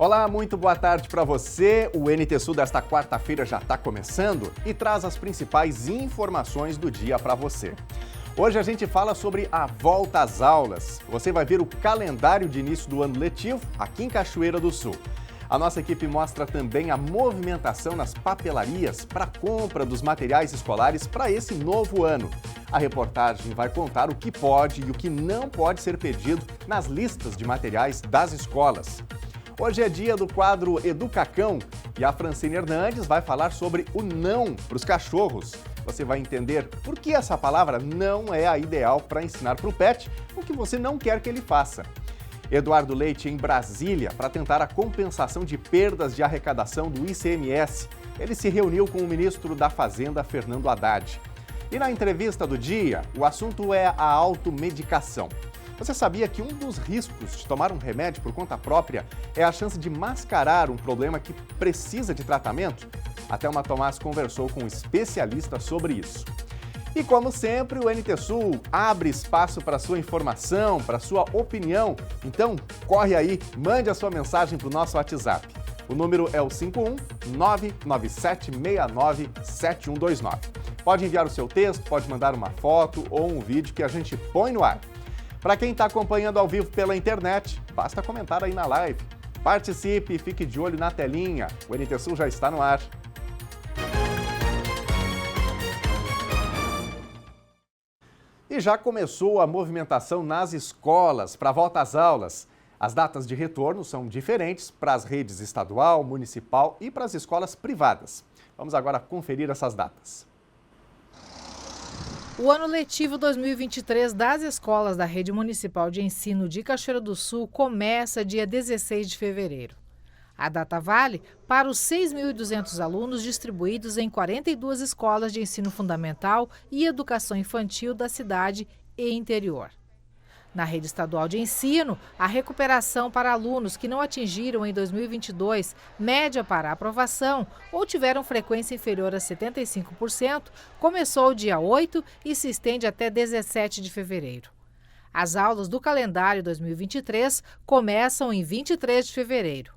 Olá, muito boa tarde para você. O NT Sul desta quarta-feira já está começando e traz as principais informações do dia para você. Hoje a gente fala sobre a volta às aulas. Você vai ver o calendário de início do ano letivo aqui em Cachoeira do Sul. A nossa equipe mostra também a movimentação nas papelarias para a compra dos materiais escolares para esse novo ano. A reportagem vai contar o que pode e o que não pode ser pedido nas listas de materiais das escolas. Hoje é dia do quadro Educacão e a Francine Hernandes vai falar sobre o não para os cachorros. Você vai entender por que essa palavra não é a ideal para ensinar para o pet o que você não quer que ele faça. Eduardo Leite em Brasília para tentar a compensação de perdas de arrecadação do ICMS. Ele se reuniu com o ministro da Fazenda, Fernando Haddad. E na entrevista do dia, o assunto é a automedicação. Você sabia que um dos riscos de tomar um remédio por conta própria é a chance de mascarar um problema que precisa de tratamento? A Thelma Tomás conversou com um especialista sobre isso. E como sempre, o NT Sul abre espaço para sua informação, para sua opinião. Então, corre aí, mande a sua mensagem para o nosso WhatsApp. O número é o 51 99769 7129. Pode enviar o seu texto, pode mandar uma foto ou um vídeo que a gente põe no ar. Para quem está acompanhando ao vivo pela internet, basta comentar aí na live. Participe e fique de olho na telinha. O NT Sul já está no ar. E já começou a movimentação nas escolas para a volta às aulas. As datas de retorno são diferentes para as redes estadual, municipal e para as escolas privadas. Vamos agora conferir essas datas. O ano letivo 2023 das escolas da Rede Municipal de Ensino de Cachoeira do Sul começa dia 16 de fevereiro. A data vale para os 6.200 alunos distribuídos em 42 escolas de ensino fundamental e educação infantil da cidade e interior. Na rede estadual de ensino, a recuperação para alunos que não atingiram em 2022 média para aprovação ou tiveram frequência inferior a 75% começou dia 8 e se estende até 17 de fevereiro. As aulas do calendário 2023 começam em 23 de fevereiro.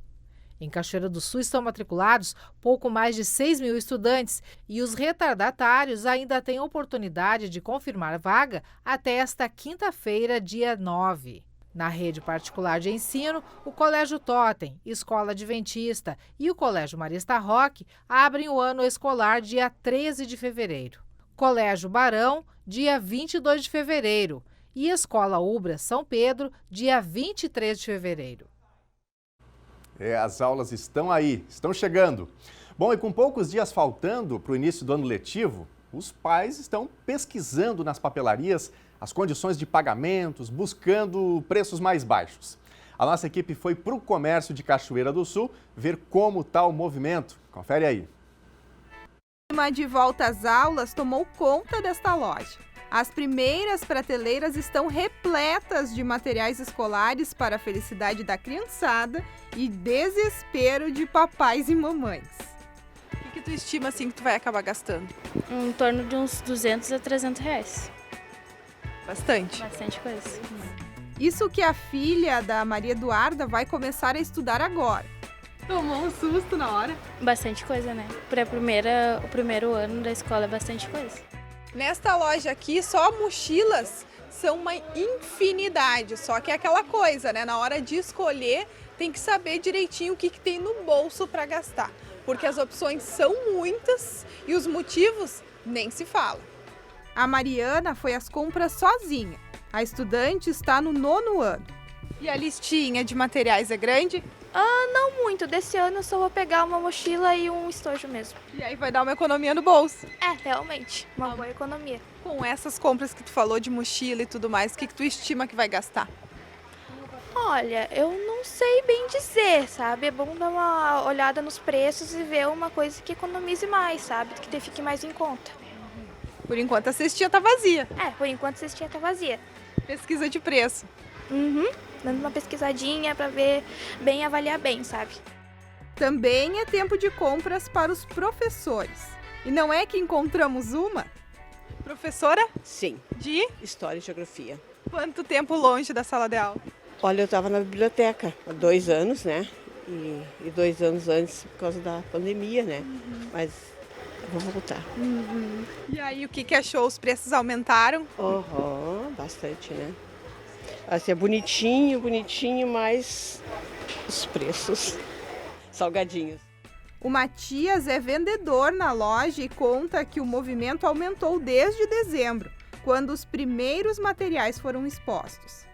Em Cachoeira do Sul estão matriculados pouco mais de 6.000 estudantes e os retardatários ainda têm oportunidade de confirmar vaga até esta quinta-feira, dia 9. Na rede particular de ensino, o Colégio Totem, Escola Adventista e o Colégio Marista Roque abrem o ano escolar dia 13 de fevereiro. Colégio Barão, dia 22 de fevereiro e Escola Ubra São Pedro, dia 23 de fevereiro. As aulas estão aí, estão chegando. Bom, e com poucos dias faltando para o início do ano letivo, os pais estão pesquisando nas papelarias as condições de pagamentos, buscando preços mais baixos. A nossa equipe foi para o comércio de Cachoeira do Sul ver como está o movimento. Confere aí. O clima de volta às aulas tomou conta desta loja. As primeiras prateleiras estão repletas de materiais escolares para a felicidade da criançada e desespero de papais e mamães. O que tu estima assim que tu vai acabar gastando? Em torno de uns 200 a 300 reais. Bastante? Bastante coisa. Isso que a filha da Maria Eduarda vai começar a estudar agora. Tomou um susto na hora? Bastante coisa, né? Para o primeiro ano da escola é bastante coisa. Nesta loja aqui, só mochilas são uma infinidade, só que é aquela coisa, né? Na hora de escolher, tem que saber direitinho o que tem no bolso para gastar, porque as opções são muitas e os motivos nem se fala. A Mariana foi às compras sozinha. A estudante está no 9º ano. E a listinha de materiais é grande? Não muito. Desse ano eu só vou pegar uma mochila e um estojo mesmo. E aí vai dar uma economia no bolso. Realmente, uma boa economia. Com essas compras que tu falou de mochila e tudo mais, o que tu estima que vai gastar? Olha, eu não sei bem dizer, sabe? É bom dar uma olhada nos preços e ver uma coisa que economize mais, sabe? Que fique mais em conta. Por enquanto a cestinha tá vazia. Por enquanto a cestinha tá vazia. Pesquisa de preço. Dando uma pesquisadinha para ver bem, avaliar bem, sabe? Também é tempo de compras para os professores. E não é que encontramos uma? Professora? Sim, De História e Geografia. quanto tempo longe da sala de aula? Olha, eu estava na biblioteca há 2 anos, né? e 2 anos antes por causa da pandemia, né? Mas eu vou voltar. E aí, o que achou? Os preços aumentaram? Bastante, né? Assim, é bonitinho, mas os preços salgadinhos. O Matias é vendedor na loja e conta que o movimento aumentou desde dezembro, quando os primeiros materiais foram expostos.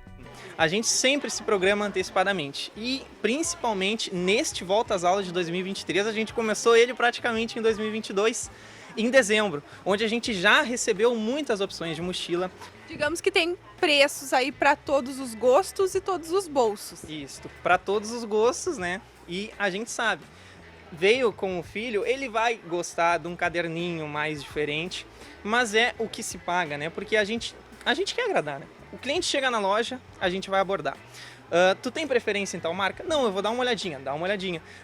A gente sempre se programa antecipadamente e principalmente neste Volta às Aulas de 2023, a gente começou ele praticamente em 2022, em dezembro, onde a gente já recebeu muitas opções de mochila. Digamos que tem preços aí para todos os gostos e todos os bolsos. Isso, para todos os gostos, né? E a gente sabe, veio com o filho, ele vai gostar de um caderninho mais diferente, mas é o que se paga, né? Porque a gente quer agradar, né? O cliente chega na loja, a gente vai abordar. Tu tem preferência em tal marca? Não, eu vou dar uma olhadinha.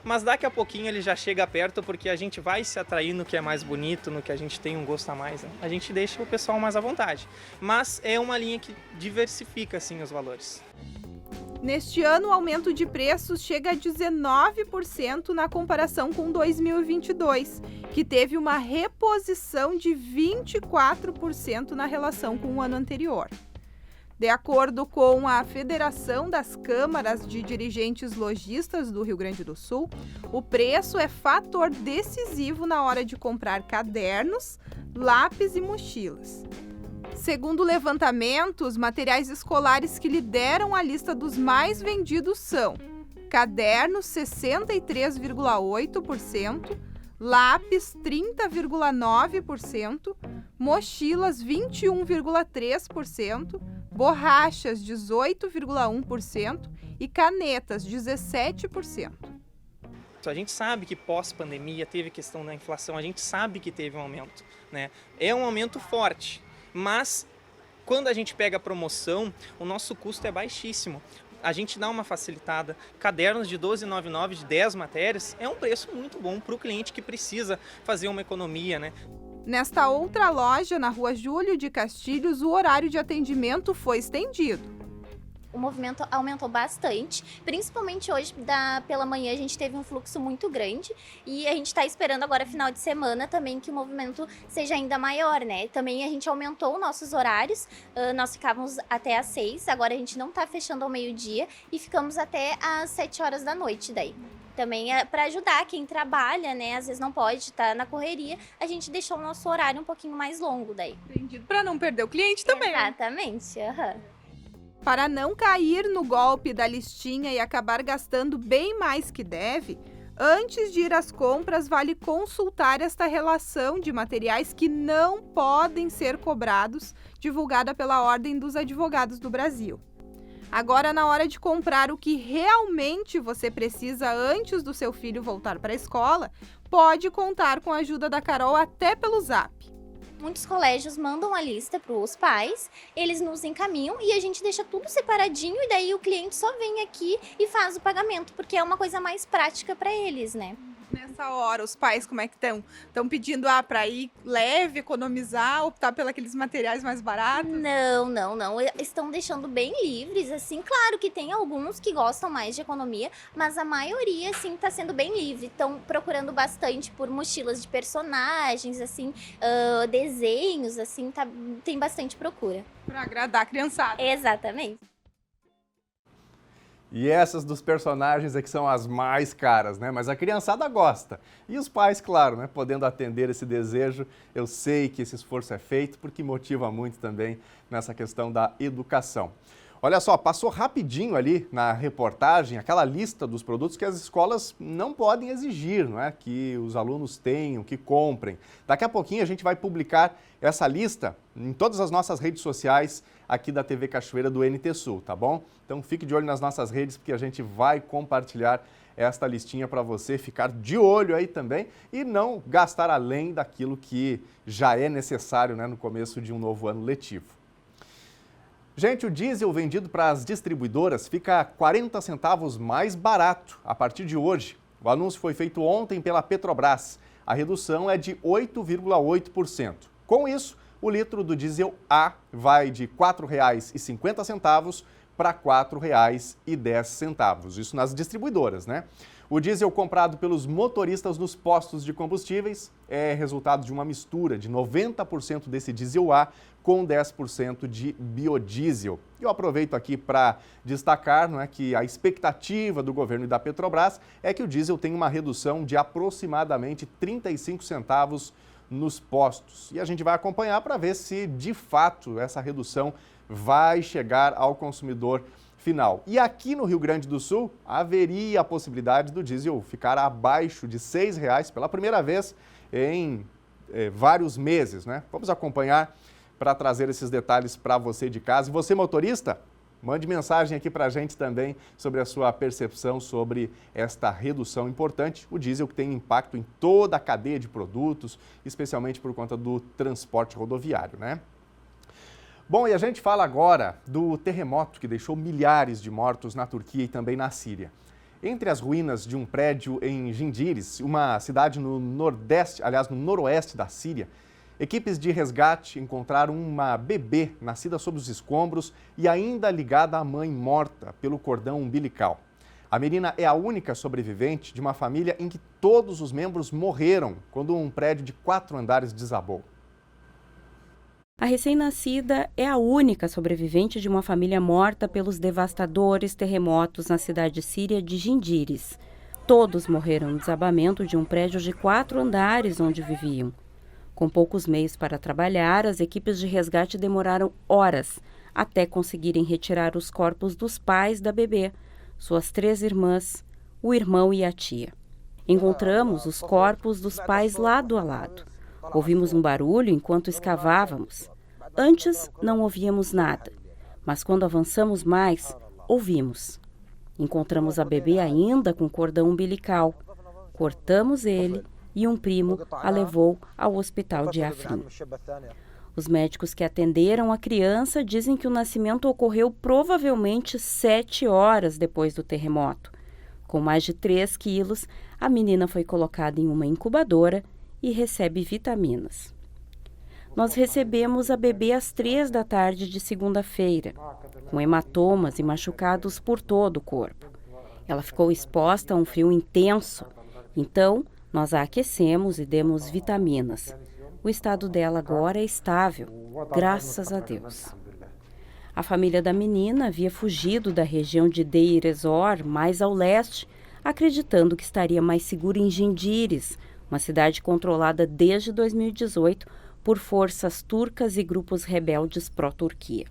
Mas daqui a pouquinho ele já chega perto porque a gente vai se atrair no que é mais bonito, no que a gente tem um gosto a mais, né? A gente deixa o pessoal mais à vontade. Mas é uma linha que diversifica, assim, os valores. Neste ano, o aumento de preços chega a 19% na comparação com 2022, que teve uma reposição de 24% na relação com o ano anterior. De acordo com a Federação das Câmaras de Dirigentes Lojistas do Rio Grande do Sul, o preço é fator decisivo na hora de comprar cadernos, lápis e mochilas. Segundo o levantamento, os materiais escolares que lideram a lista dos mais vendidos são cadernos 63,8%, lápis 30,9%, mochilas 21,3%, borrachas 18,1% e canetas 17%. A gente sabe que pós-pandemia teve questão da inflação, a gente sabe que teve um aumento, né? É um aumento forte, mas quando a gente pega a promoção, o nosso custo é baixíssimo. A gente dá uma facilitada. Cadernos de R$ 12,99 de 10 matérias é um preço muito bom para o cliente que precisa fazer uma economia, né? Nesta outra loja, na Rua Júlio de Castilhos, o horário de atendimento foi estendido. O movimento aumentou bastante, principalmente hoje pela manhã a gente teve um fluxo muito grande e a gente está esperando agora final de semana também que o movimento seja ainda maior, né? Também a gente aumentou nossos horários, nós ficávamos até às 6, agora a gente não está fechando ao meio-dia e ficamos até às 7 horas da noite daí. Também é para ajudar quem trabalha, né? Às vezes não pode estar na correria, a gente deixou o nosso horário um pouquinho mais longo daí. Entendido, para não perder o cliente também. Exatamente, Para não cair no golpe da listinha e acabar gastando bem mais que deve, antes de ir às compras, vale consultar esta relação de materiais que não podem ser cobrados, divulgada pela Ordem dos Advogados do Brasil. Agora, na hora de comprar o que realmente você precisa antes do seu filho voltar para a escola, pode contar com a ajuda da Carol até pelo Zap. Muitos colégios mandam a lista para os pais, eles nos encaminham e a gente deixa tudo separadinho e daí o cliente só vem aqui e faz o pagamento, porque é uma coisa mais prática para eles, né? Nessa hora, os pais como é que estão? Estão pedindo para ir leve, economizar, optar pelos aqueles materiais mais baratos? Não. Estão deixando bem livres, assim. Claro que tem alguns que gostam mais de economia, mas a maioria, assim, está sendo bem livre. Estão procurando bastante por mochilas de personagens, assim, desenhos, assim, tem bastante procura. Para agradar a criançada. Exatamente. E essas dos personagens é que são as mais caras, né? Mas a criançada gosta. E os pais, claro, né? Podendo atender esse desejo, eu sei que esse esforço é feito porque motiva muito também nessa questão da educação. Olha só, passou rapidinho ali na reportagem aquela lista dos produtos que as escolas não podem exigir, não é? Que os alunos tenham, que comprem. Daqui a pouquinho a gente vai publicar essa lista em todas as nossas redes sociais aqui da TV Cachoeira do NT Sul, tá bom? Então fique de olho nas nossas redes porque a gente vai compartilhar esta listinha para você ficar de olho aí também e não gastar além daquilo que já é necessário, né, no começo de um novo ano letivo. Gente, o diesel vendido para as distribuidoras fica 40 centavos mais barato a partir de hoje. O anúncio foi feito ontem pela Petrobras. A redução é de 8,8%. Com isso, o litro do diesel A vai de R$ 4,50 para R$ 4,10. Isso nas distribuidoras, né? O diesel comprado pelos motoristas nos postos de combustíveis é resultado de uma mistura de 90% desse diesel A com 10% de biodiesel. Eu aproveito aqui para destacar, que a expectativa do governo e da Petrobras é que o diesel tenha uma redução de aproximadamente 35 centavos nos postos. E a gente vai acompanhar para ver se, de fato, essa redução vai chegar ao consumidor final. E aqui no Rio Grande do Sul, haveria a possibilidade do diesel ficar abaixo de R$ 6 pela primeira vez em vários meses, Vamos acompanhar para trazer esses detalhes para você de casa. E você, motorista, mande mensagem aqui para a gente também sobre a sua percepção sobre esta redução importante. O diesel que tem impacto em toda a cadeia de produtos, especialmente por conta do transporte rodoviário, Bom, e a gente fala agora do terremoto que deixou milhares de mortos na Turquia e também na Síria. Entre as ruínas de um prédio em Jindires, uma cidade no noroeste da Síria, equipes de resgate encontraram uma bebê nascida sob os escombros e ainda ligada à mãe morta pelo cordão umbilical. A menina é a única sobrevivente de uma família em que todos os membros morreram quando um prédio de 4 andares desabou. A recém-nascida é a única sobrevivente de uma família morta pelos devastadores terremotos na cidade síria de Jindires. Todos morreram no desabamento de um prédio de 4 andares onde viviam. Com poucos meios para trabalhar, as equipes de resgate demoraram horas até conseguirem retirar os corpos dos pais da bebê, suas 3 irmãs, o irmão e a tia. Encontramos os corpos dos pais lado a lado. Ouvimos um barulho enquanto escavávamos. Antes, não ouvíamos nada, mas quando avançamos mais, ouvimos. Encontramos a bebê ainda com cordão umbilical. Cortamos ele e um primo a levou ao hospital de Afrin. Os médicos que atenderam a criança dizem que o nascimento ocorreu provavelmente 7 horas depois do terremoto. Com mais de 3 quilos, a menina foi colocada em uma incubadora e recebe vitaminas. Nós recebemos a bebê às 3 da tarde de segunda-feira, com hematomas e machucados por todo o corpo. Ela ficou exposta a um frio intenso, então nós a aquecemos e demos vitaminas. O estado dela agora é estável, graças a Deus. A família da menina havia fugido da região de Deir ez-Zor, mais ao leste, acreditando que estaria mais segura em Jindires, uma cidade controlada desde 2018 por forças turcas e grupos rebeldes pró-Turquia.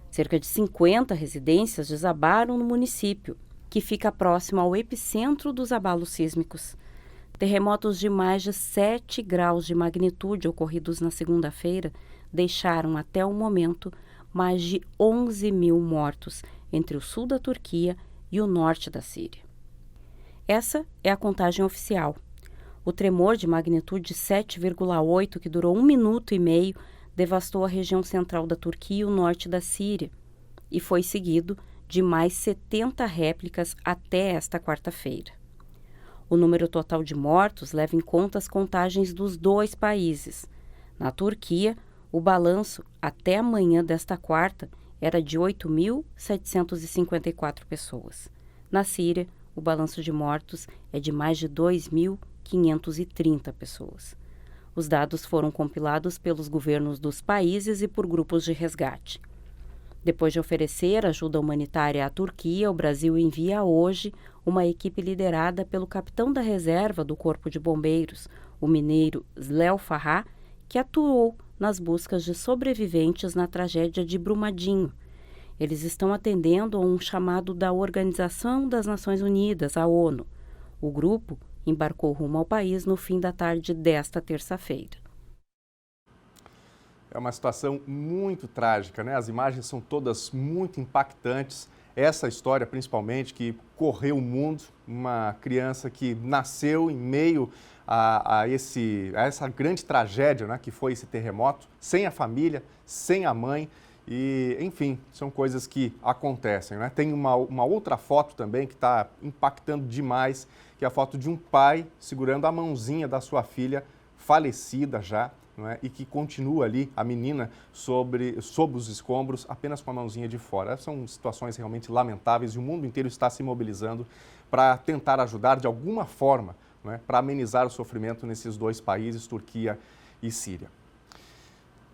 Cerca de 50 residências desabaram no município, que fica próximo ao epicentro dos abalos sísmicos. Terremotos de mais de 7 graus de magnitude ocorridos na segunda-feira deixaram até o momento mais de 11 mil mortos entre o sul da Turquia e o norte da Síria. Essa é a contagem oficial. O tremor de magnitude 7,8, que durou 1 minuto e meio, devastou a região central da Turquia e o norte da Síria, e foi seguido de mais 70 réplicas até esta quarta-feira. O número total de mortos leva em conta as contagens dos 2 países. Na Turquia, o balanço até amanhã desta quarta era de 8.754 pessoas. Na Síria, o balanço de mortos é de mais de 2.530 pessoas. Os dados foram compilados pelos governos dos países e por grupos de resgate. Depois de oferecer ajuda humanitária à Turquia, o Brasil envia hoje uma equipe liderada pelo capitão da reserva do Corpo de Bombeiros, o mineiro Zléo Farrá, que atuou nas buscas de sobreviventes na tragédia de Brumadinho. Eles estão atendendo a um chamado da Organização das Nações Unidas, a ONU. O grupo embarcou rumo ao país no fim da tarde desta terça-feira. É uma situação muito trágica, As imagens são todas muito impactantes. Essa história, principalmente, que correu o mundo, uma criança que nasceu em meio a essa grande tragédia, que foi esse terremoto, sem a família, sem a mãe. E, enfim, são coisas que acontecem, Tem uma outra foto também que está impactando demais, que é a foto de um pai segurando a mãozinha da sua filha, falecida já, não é? E que continua ali a menina sob os escombros, apenas com a mãozinha de fora. São situações realmente lamentáveis e o mundo inteiro está se mobilizando para tentar ajudar de alguma forma, não é? Para amenizar o sofrimento nesses dois países, Turquia e Síria.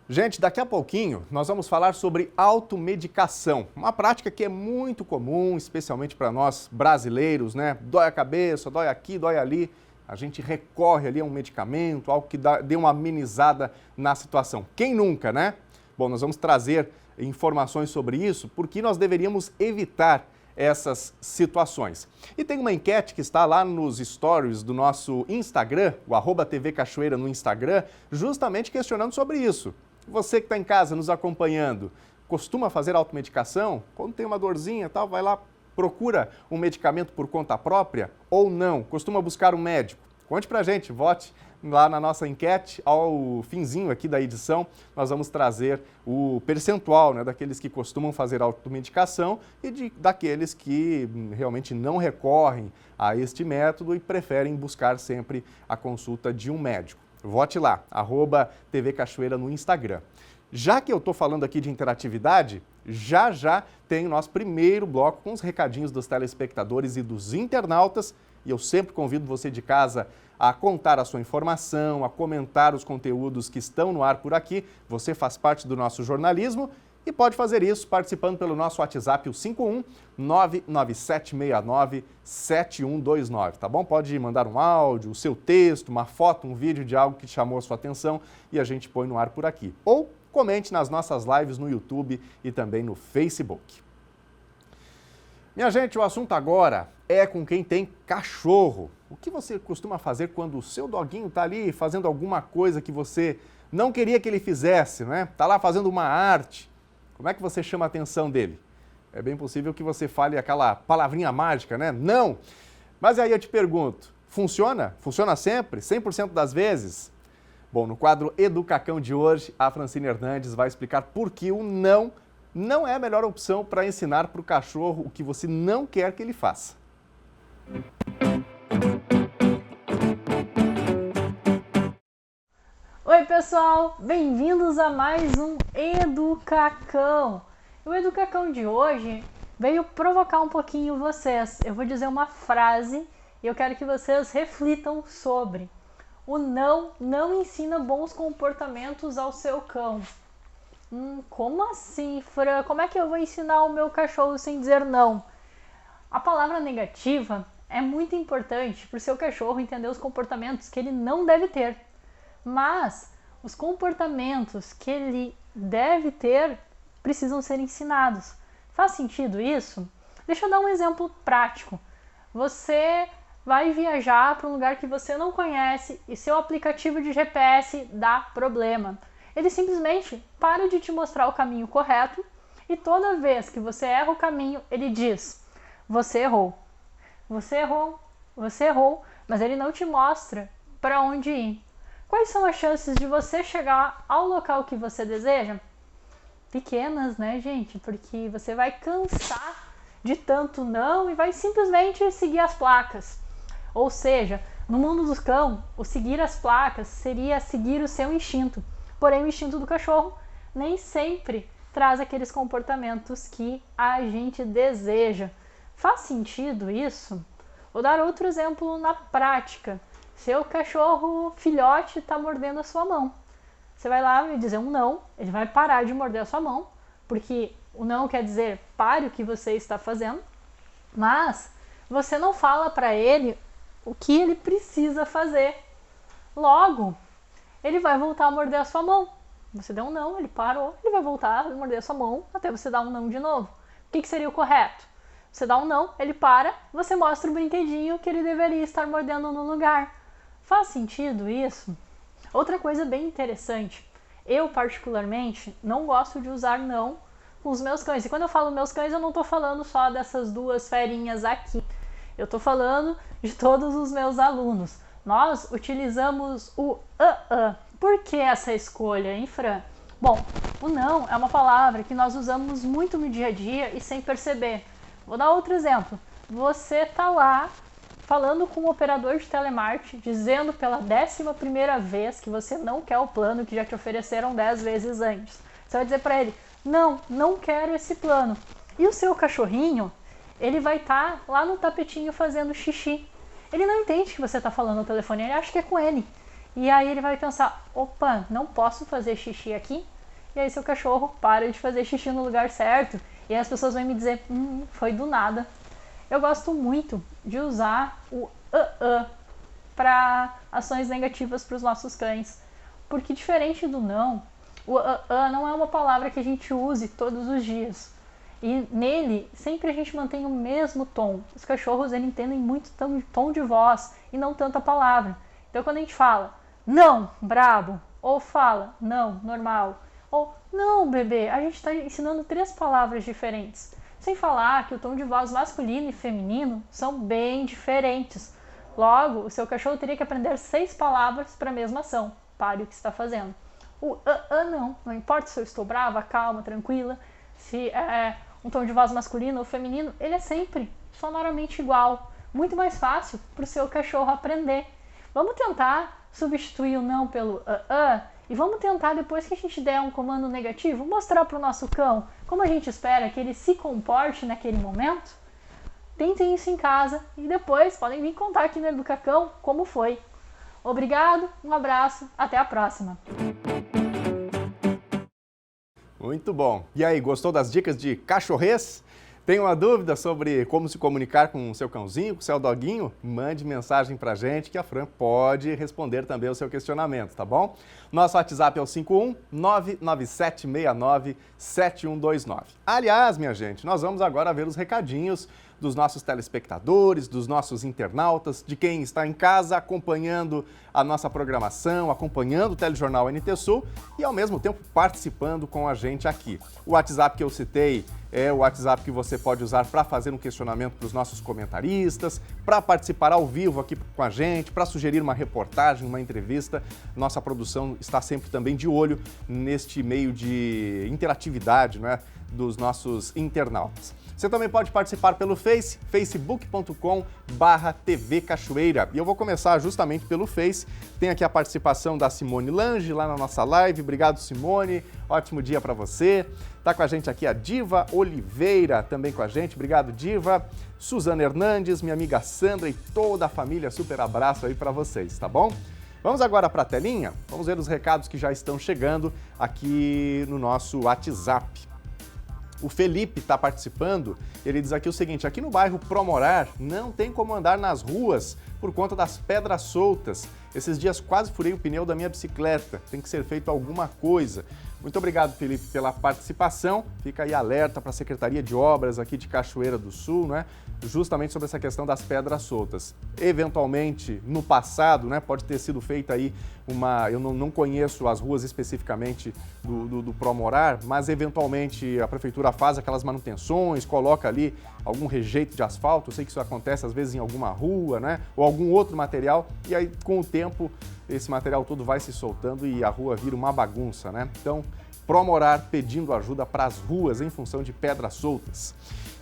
Gente, daqui a pouquinho nós vamos falar sobre automedicação, uma prática que é muito comum, especialmente para nós brasileiros, né? Dói a cabeça, dói aqui, dói ali, a gente recorre ali a um medicamento, algo que dê uma amenizada na situação. Quem nunca, né? Bom, nós vamos trazer informações sobre isso, porque nós deveríamos evitar essas situações. E tem uma enquete que está lá nos stories do nosso Instagram, o @TV Cachoeira no Instagram, justamente questionando sobre isso. Você que está em casa nos acompanhando, costuma fazer automedicação? Quando tem uma dorzinha e tal, vai lá, procura um medicamento por conta própria ou não? Costuma buscar um médico? Conte pra gente, vote lá na nossa enquete. Ao finzinho aqui da edição, nós vamos trazer o percentual, né, daqueles que costumam fazer automedicação e daqueles que realmente não recorrem a este método e preferem buscar sempre a consulta de um médico. Vote lá, @TV Cachoeira no Instagram. Já que eu estou falando aqui de interatividade, já tem o nosso primeiro bloco com os recadinhos dos telespectadores e dos internautas. E eu sempre convido você de casa a contar a sua informação, a comentar os conteúdos que estão no ar por aqui. Você faz parte do nosso jornalismo e pode fazer isso participando pelo nosso WhatsApp, o 51 99769 7129, tá bom? Pode mandar um áudio, o seu texto, uma foto, um vídeo de algo que chamou a sua atenção e a gente põe no ar por aqui. Ou comente nas nossas lives no YouTube e também no Facebook. Minha gente, o assunto agora é com quem tem cachorro. O que você costuma fazer quando o seu doguinho está ali fazendo alguma coisa que você não queria que ele fizesse, né? Está lá fazendo uma arte. Como é que você chama a atenção dele? É bem possível que você fale aquela palavrinha mágica, né? Não! Mas aí eu te pergunto, funciona? Funciona sempre? 100% das vezes? Bom, no quadro Educacão de hoje, a Francine Hernandes vai explicar por que o não é a melhor opção para ensinar para o cachorro o que você não quer que ele faça. Oi pessoal, bem-vindos a mais um Educacão. O Educacão de hoje veio provocar um pouquinho vocês. Eu vou dizer uma frase e eu quero que vocês reflitam sobre. O não ensina bons comportamentos ao seu cão. Como assim, Fran? Como é que eu vou ensinar o meu cachorro sem dizer não? A palavra negativa é muito importante para o seu cachorro entender os comportamentos que ele não deve ter. Mas os comportamentos que ele deve ter precisam ser ensinados. Faz sentido isso? Deixa eu dar um exemplo prático. Você vai viajar para um lugar que você não conhece e seu aplicativo de GPS dá problema. Ele simplesmente para de te mostrar o caminho correto e toda vez que você erra o caminho, ele diz: você errou, você errou, você errou, mas ele não te mostra para onde ir. Quais são as chances de você chegar ao local que você deseja? Pequenas, né, gente? Porque você vai cansar de tanto não e vai simplesmente seguir as placas. Ou seja, no mundo dos cães, o seguir as placas seria seguir o seu instinto. Porém, o instinto do cachorro nem sempre traz aqueles comportamentos que a gente deseja. Faz sentido isso? Vou dar outro exemplo na prática. Seu cachorro filhote está mordendo a sua mão. Você vai lá e dizer um não, ele vai parar de morder a sua mão, porque o não quer dizer pare o que você está fazendo, mas você não fala para ele o que ele precisa fazer. Logo, ele vai voltar a morder a sua mão. Você deu um não, ele parou, ele vai voltar a morder a sua mão até você dar um não de novo. O que seria o correto? Você dá um não, ele para, você mostra o brinquedinho que ele deveria estar mordendo no lugar. Faz sentido isso? Outra coisa bem interessante, eu particularmente não gosto de usar não com os meus cães. E quando eu falo meus cães, eu não estou falando só dessas duas ferinhas aqui. Eu estou falando de todos os meus alunos. Nós utilizamos o Por que essa escolha, hein, Fran? Bom, o não é uma palavra que nós usamos muito no dia a dia e sem perceber. Vou dar outro exemplo. Você tá lá falando com o operador de telemarketing, dizendo pela 11ª vez que você não quer o plano que já te ofereceram 10 vezes antes. Você vai dizer para ele, não quero esse plano. E o seu cachorrinho, ele vai estar lá no tapetinho fazendo xixi. Ele não entende que você está falando no telefone, ele acha que é com ele. E aí ele vai pensar, opa, não posso fazer xixi aqui? E aí seu cachorro para de fazer xixi no lugar certo. E aí as pessoas vão me dizer, foi do nada. Eu gosto muito de usar o para ações negativas para os nossos cães. Porque diferente do não, o não é uma palavra que a gente use todos os dias. E nele, sempre a gente mantém o mesmo tom. Os cachorros, eles entendem muito tom de voz e não tanta palavra. Então, quando a gente fala, não, brabo, ou fala, não, normal, ou não, bebê, a gente está ensinando 3 palavras diferentes. Sem falar que o tom de voz masculino e feminino são bem diferentes. Logo, o seu cachorro teria que aprender 6 palavras para a mesma ação. Pare o que está fazendo. O não importa se eu estou brava, calma, tranquila, se é um tom de voz masculino ou feminino, ele é sempre sonoramente igual. Muito mais fácil para o seu cachorro aprender. Vamos tentar substituir o não pelo e vamos tentar, depois que a gente der um comando negativo, mostrar para o nosso cão como a gente espera que ele se comporte naquele momento. Tentem isso em casa e depois podem vir contar aqui no Educacão como foi. Obrigado, um abraço, até a próxima! Muito bom. E aí, gostou das dicas de cachorrês? Tem uma dúvida sobre como se comunicar com o seu cãozinho, com o seu doguinho? Mande mensagem pra gente que a Fran pode responder também o seu questionamento, tá bom? Nosso WhatsApp é o 51-99769-7129. Aliás, minha gente, nós vamos agora ver os recadinhos dos nossos telespectadores, dos nossos internautas, de quem está em casa acompanhando a nossa programação, acompanhando o Telejornal NT Sul e, ao mesmo tempo, participando com a gente aqui. O WhatsApp que eu citei é o WhatsApp que você pode usar para fazer um questionamento para os nossos comentaristas, para participar ao vivo aqui com a gente, para sugerir uma reportagem, uma entrevista. Nossa produção está sempre também de olho neste meio de interatividade, não é, dos nossos internautas. Você também pode participar pelo facebook.com/TV Cachoeira. E eu vou começar justamente pelo Face. Tem aqui a participação da Simone Lange lá na nossa live. Obrigado, Simone. Ótimo dia para você. Tá com a gente aqui a Diva Oliveira, também com a gente. Obrigado, Diva. Suzana Hernandes, minha amiga Sandra e toda a família. Super abraço aí para vocês, tá bom? Vamos agora para a telinha. Vamos ver os recados que já estão chegando aqui no nosso WhatsApp. O Felipe está participando, ele diz aqui o seguinte, aqui no bairro Promorar não tem como andar nas ruas por conta das pedras soltas. Esses dias quase furei o pneu da minha bicicleta, tem que ser feito alguma coisa. Muito obrigado, Felipe, pela participação. Fica aí alerta para a Secretaria de Obras aqui de Cachoeira do Sul, né? Justamente sobre essa questão das pedras soltas. Eventualmente, no passado, né, pode ter sido feita aí eu não conheço as ruas especificamente do Promorar, mas eventualmente a prefeitura faz aquelas manutenções, coloca ali algum rejeito de asfalto, eu sei que isso acontece às vezes em alguma rua, né, ou algum outro material, e aí com o tempo esse material todo vai se soltando e a rua vira uma bagunça, né? Então, Promorar pedindo ajuda para as ruas em função de pedras soltas.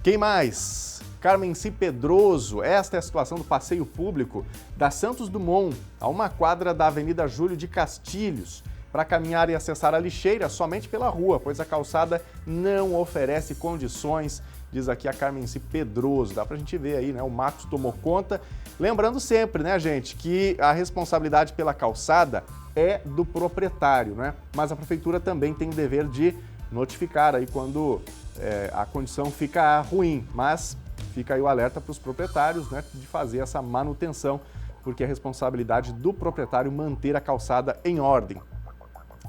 Quem mais? Carmen C. Pedroso, esta é a situação do passeio público da Santos Dumont, a uma quadra da Avenida Júlio de Castilhos, para caminhar e acessar a lixeira somente pela rua, pois a calçada não oferece condições, diz aqui a Carmen C. Pedroso. Dá para a gente ver aí, né? O Matos tomou conta. Lembrando sempre, né, gente, que a responsabilidade pela calçada é do proprietário, né? Mas a prefeitura também tem o dever de notificar aí quando a condição fica ruim, mas fica aí o alerta para os proprietários, né, de fazer essa manutenção, porque é responsabilidade do proprietário manter a calçada em ordem.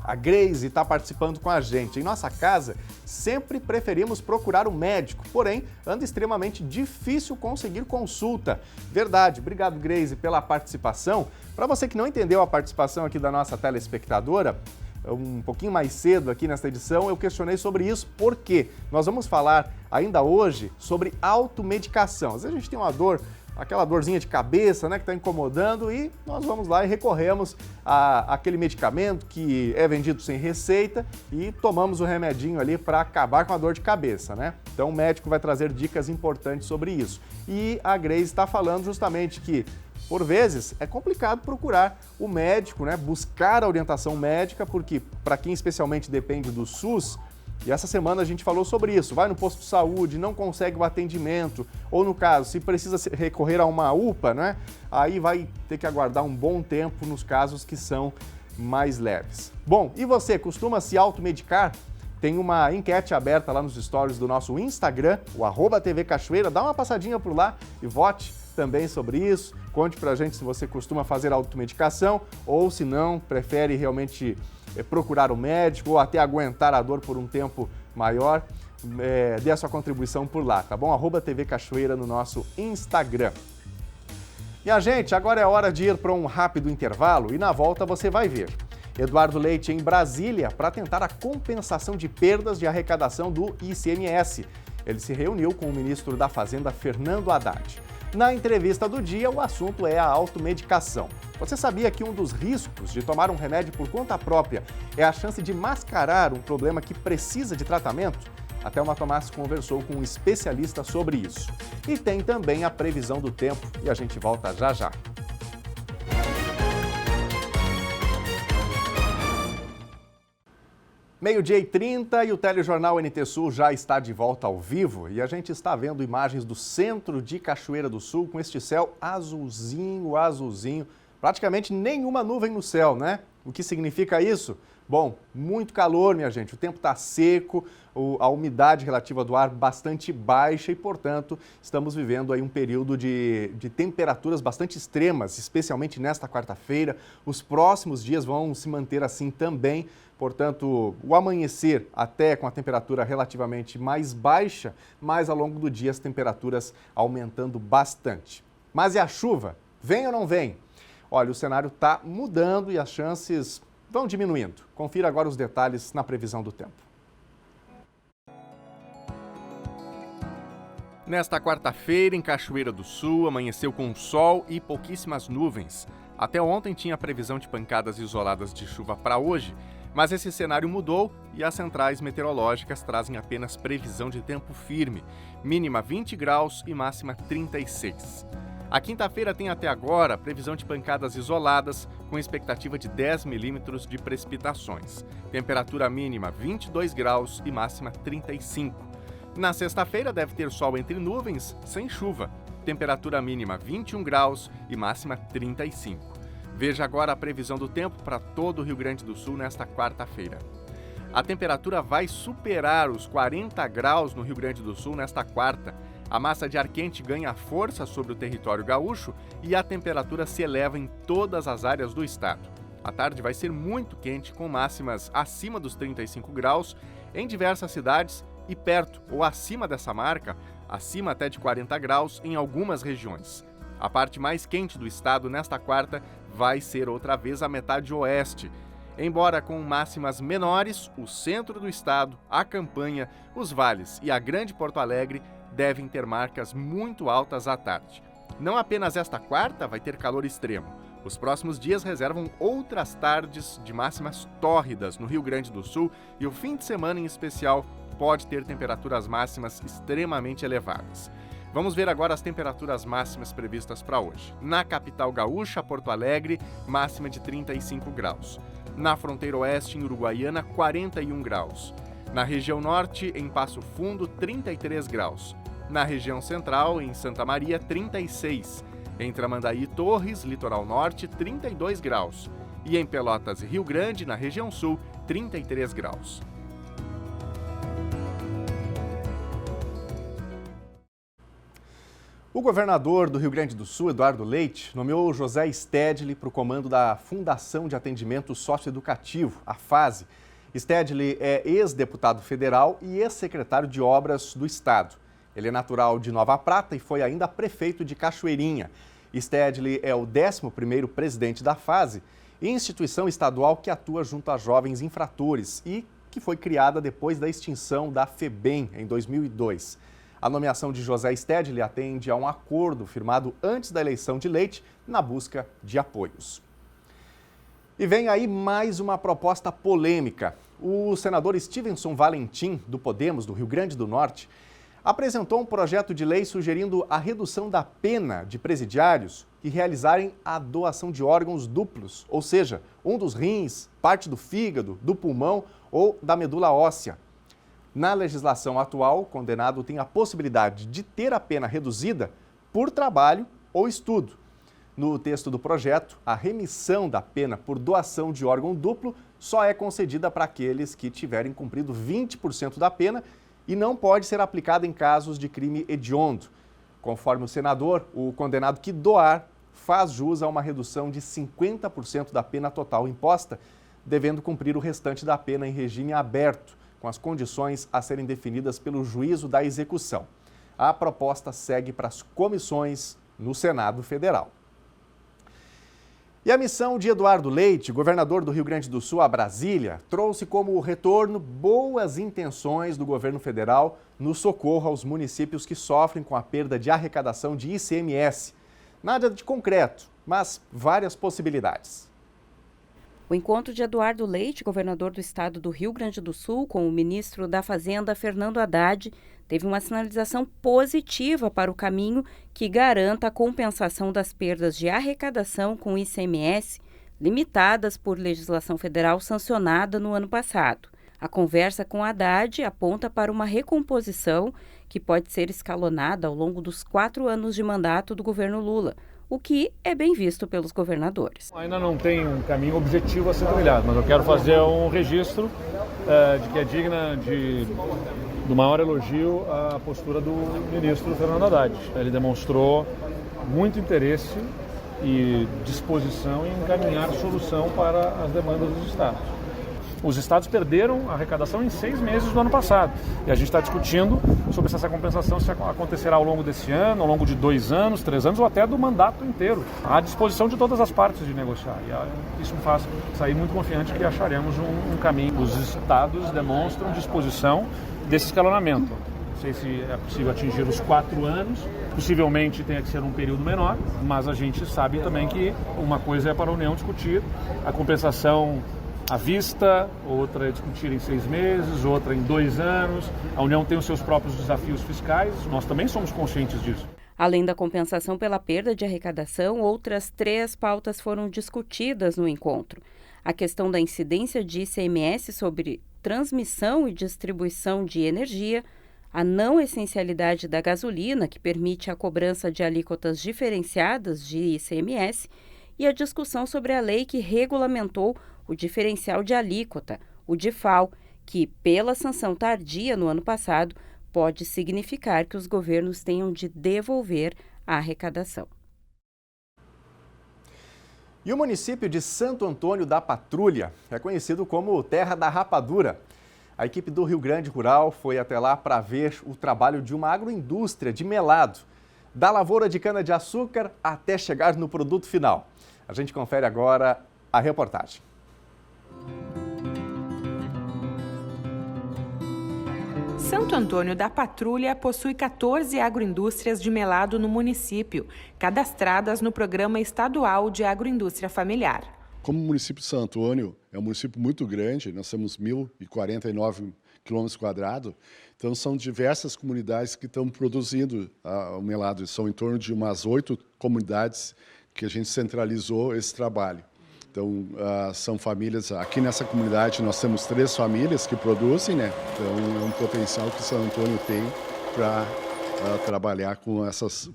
A Grace está participando com a gente. Em nossa casa, sempre preferimos procurar um médico, porém, anda extremamente difícil conseguir consulta. Verdade. Obrigado, Grace, pela participação. Para você que não entendeu a participação aqui da nossa telespectadora, um pouquinho mais cedo aqui nesta edição, eu questionei sobre isso, porque nós vamos falar ainda hoje sobre automedicação. Às vezes a gente tem uma dor aquela dorzinha de cabeça, né, que está incomodando, e nós vamos lá e recorremos àquele medicamento que é vendido sem receita e tomamos o remedinho ali para acabar com a dor de cabeça, né? Então o médico vai trazer dicas importantes sobre isso. E a Grace está falando justamente que, por vezes, é complicado procurar o médico, né, buscar a orientação médica, porque para quem especialmente depende do SUS, e essa semana a gente falou sobre isso, vai no posto de saúde, não consegue o atendimento, ou no caso, se precisa recorrer a uma UPA, né, aí vai ter que aguardar um bom tempo nos casos que são mais leves. Bom, e você costuma se automedicar? Tem uma enquete aberta lá nos stories do nosso Instagram, o @TV Cachoeira, dá uma passadinha por lá e vote também sobre isso. Conte pra gente se você costuma fazer automedicação ou se não, prefere realmente procurar o médico ou até aguentar a dor por um tempo maior. Dê a sua contribuição por lá, tá bom? @TV Cachoeira no nosso Instagram. E a gente, agora é hora de ir para um rápido intervalo e na volta você vai ver Eduardo Leite em Brasília para tentar a compensação de perdas de arrecadação do ICMS. Ele se reuniu com o ministro da Fazenda, Fernando Haddad. Na entrevista do dia, o assunto é a automedicação. Você sabia que um dos riscos de tomar um remédio por conta própria é a chance de mascarar um problema que precisa de tratamento? A Thelma Tomás conversou com um especialista sobre isso. E tem também a previsão do tempo e a gente volta já já. Meio-dia e 30 e o telejornal NT Sul já está de volta ao vivo e a gente está vendo imagens do centro de Cachoeira do Sul com este céu azulzinho, azulzinho, praticamente nenhuma nuvem no céu, né? O que significa isso? Bom, muito calor, minha gente, o tempo está seco, a umidade relativa do ar bastante baixa e, portanto, estamos vivendo aí um período de temperaturas bastante extremas, especialmente nesta quarta-feira. Os próximos dias vão se manter assim também, portanto, o amanhecer até com a temperatura relativamente mais baixa, mas ao longo do dia as temperaturas aumentando bastante. Mas e a chuva? Vem ou não vem? Olha, o cenário está mudando e as chances vão diminuindo. Confira agora os detalhes na previsão do tempo. Nesta quarta-feira, em Cachoeira do Sul, amanheceu com sol e pouquíssimas nuvens. Até ontem tinha previsão de pancadas isoladas de chuva para hoje, mas esse cenário mudou e as centrais meteorológicas trazem apenas previsão de tempo firme, mínima 20 graus e máxima 36. A quinta-feira tem até agora previsão de pancadas isoladas, com expectativa de 10 milímetros de precipitações. Temperatura mínima 22 graus e máxima 35. Na sexta-feira deve ter sol entre nuvens, sem chuva. Temperatura mínima 21 graus e máxima 35. Veja agora a previsão do tempo para todo o Rio Grande do Sul nesta quarta-feira. A temperatura vai superar os 40 graus no Rio Grande do Sul nesta quarta. A massa de ar quente ganha força sobre o território gaúcho e a temperatura se eleva em todas as áreas do estado. A tarde vai ser muito quente, com máximas acima dos 35 graus em diversas cidades e perto ou acima dessa marca, acima até de 40 graus em algumas regiões. A parte mais quente do estado nesta quarta vai ser outra vez a metade oeste. Embora com máximas menores, o centro do estado, a campanha, os vales e a grande Porto Alegre devem ter marcas muito altas à tarde. Não apenas esta quarta vai ter calor extremo. Os próximos dias reservam outras tardes de máximas tórridas no Rio Grande do Sul e o fim de semana em especial pode ter temperaturas máximas extremamente elevadas. Vamos ver agora as temperaturas máximas previstas para hoje. Na capital gaúcha, Porto Alegre, máxima de 35 graus. Na fronteira oeste, em Uruguaiana, 41 graus. Na região norte, em Passo Fundo, 33 graus. Na região central, em Santa Maria, 36. Em Tramandaí e Torres, litoral norte, 32 graus. E em Pelotas e Rio Grande, na região sul, 33 graus. O governador do Rio Grande do Sul, Eduardo Leite, nomeou José Stedley para o comando da Fundação de Atendimento Socioeducativo, a FASE. Stedley é ex-deputado federal e ex-secretário de Obras do Estado. Ele é natural de Nova Prata e foi ainda prefeito de Cachoeirinha. Stedley é o 11º presidente da FASE, instituição estadual que atua junto a jovens infratores e que foi criada depois da extinção da FEBEM em 2002. A nomeação de José Stedley atende a um acordo firmado antes da eleição de Leite na busca de apoios. E vem aí mais uma proposta polêmica. O senador Stevenson Valentim, do Podemos, do Rio Grande do Norte, apresentou um projeto de lei sugerindo a redução da pena de presidiários que realizarem a doação de órgãos duplos, ou seja, um dos rins, parte do fígado, do pulmão ou da medula óssea. Na legislação atual, o condenado tem a possibilidade de ter a pena reduzida por trabalho ou estudo. No texto do projeto, a remissão da pena por doação de órgão duplo só é concedida para aqueles que tiverem cumprido 20% da pena e não pode ser aplicada em casos de crime hediondo. Conforme o senador, o condenado que doar faz jus a uma redução de 50% da pena total imposta, devendo cumprir o restante da pena em regime aberto, com as condições a serem definidas pelo juízo da execução. A proposta segue para as comissões no Senado Federal. E a missão de Eduardo Leite, governador do Rio Grande do Sul, a Brasília, trouxe como retorno boas intenções do governo federal no socorro aos municípios que sofrem com a perda de arrecadação de ICMS. Nada de concreto, mas várias possibilidades. O encontro de Eduardo Leite, governador do estado do Rio Grande do Sul, com o ministro da Fazenda, Fernando Haddad, teve uma sinalização positiva para o caminho que garanta a compensação das perdas de arrecadação com ICMS, limitadas por legislação federal sancionada no ano passado. A conversa com Haddad aponta para uma recomposição que pode ser escalonada ao longo dos 4 anos de mandato do governo Lula, o que é bem visto pelos governadores. Ainda não tem um caminho objetivo a ser trilhado, mas eu quero fazer um registro de que é digna do maior elogio à postura do ministro Fernando Haddad. Ele demonstrou muito interesse e disposição em encaminhar solução para as demandas dos estados. Os estados perderam a arrecadação em 6 meses do ano passado. E a gente está discutindo sobre se essa compensação se acontecerá ao longo desse ano, ao longo de 2 anos, 3 anos ou até do mandato inteiro. À disposição de todas as partes de negociar. E isso me faz sair muito confiante que acharemos um caminho. Os estados demonstram disposição desse escalonamento. Não sei se é possível atingir os 4 anos, possivelmente tenha que ser um período menor, mas a gente sabe também que uma coisa é para a União discutir a compensação à vista, outra é discutir em 6 meses, outra em 2 anos. A União tem os seus próprios desafios fiscais, nós também somos conscientes disso. Além da compensação pela perda de arrecadação, outras 3 pautas foram discutidas no encontro. A questão da incidência de ICMS sobre transmissão e distribuição de energia, a não essencialidade da gasolina, que permite a cobrança de alíquotas diferenciadas de ICMS, e a discussão sobre a lei que regulamentou o diferencial de alíquota, o DIFAL, que, pela sanção tardia no ano passado, pode significar que os governos tenham de devolver a arrecadação. E o município de Santo Antônio da Patrulha é conhecido como Terra da Rapadura. A equipe do Rio Grande Rural foi até lá para ver o trabalho de uma agroindústria de melado, da lavoura de cana-de-açúcar até chegar no produto final. A gente confere agora a reportagem. Santo Antônio da Patrulha possui 14 agroindústrias de melado no município, cadastradas no Programa Estadual de Agroindústria Familiar. Como o município de Santo Antônio é um município muito grande, nós temos 1.049 km², então são diversas comunidades que estão produzindo o melado. São em torno de umas 8 comunidades que a gente centralizou esse trabalho. Então, são famílias, aqui nessa comunidade nós temos 3 famílias que produzem, né? Então é um potencial que São Antônio tem para trabalhar com